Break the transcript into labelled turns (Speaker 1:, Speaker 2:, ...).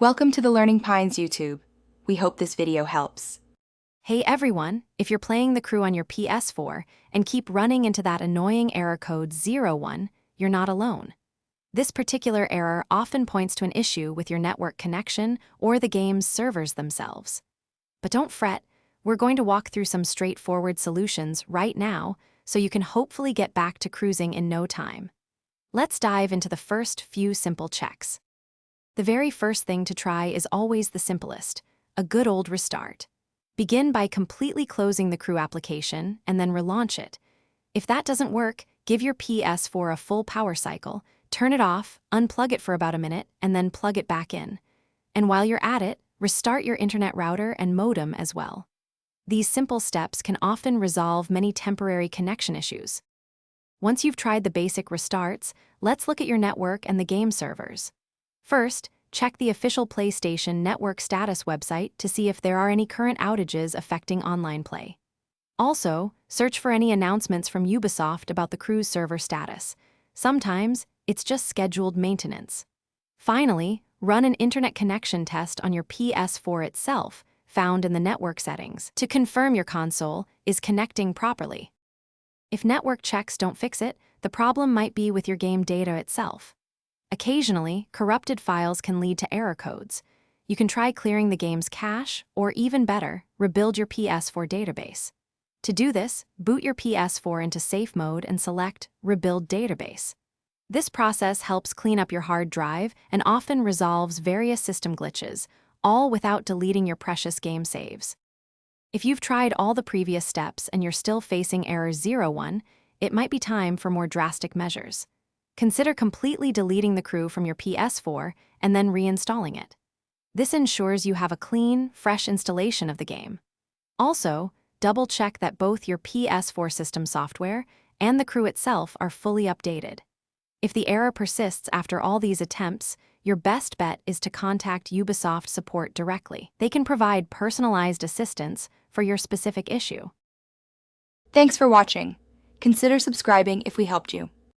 Speaker 1: Welcome to the Learning Pines YouTube. We hope this video helps.
Speaker 2: Hey everyone, if you're playing the Crew on your PS4 and keep running into that annoying error code 01, you're not alone. This particular error often points to an issue with your network connection or the game's servers themselves. But don't fret, we're going to walk through some straightforward solutions right now so you can hopefully get back to cruising in no time. Let's dive into the first few simple checks. The very first thing to try is always the simplest, a good old restart. Begin by completely closing the Crew application and then relaunch it. If that doesn't work, give your PS4 a full power cycle, turn it off, unplug it for about a minute, and then plug it back in. And while you're at it, restart your internet router and modem as well. These simple steps can often resolve many temporary connection issues. Once you've tried the basic restarts, let's look at your network and the game servers. First, check the official PlayStation Network status website to see if there are any current outages affecting online play. Also, search for any announcements from Ubisoft about the Crew's server status. Sometimes, it's just scheduled maintenance. Finally, run an internet connection test on your PS4 itself, found in the network settings, to confirm your console is connecting properly. If network checks don't fix it, the problem might be with your game data itself. Occasionally, corrupted files can lead to error codes. You can try clearing the game's cache, or even better, rebuild your PS4 database. To do this, boot your PS4 into safe mode and select Rebuild Database. This process helps clean up your hard drive and often resolves various system glitches, all without deleting your precious game saves. If you've tried all the previous steps and you're still facing error 01, it might be time for more drastic measures. Consider completely deleting the Crew from your PS4 and then reinstalling it. This ensures you have a clean, fresh installation of the game. Also, double-check that both your PS4 system software and the Crew itself are fully updated. If the error persists after all these attempts, your best bet is to contact Ubisoft support directly. They can provide personalized assistance for your specific issue.
Speaker 1: Thanks for watching. Consider subscribing if we helped you.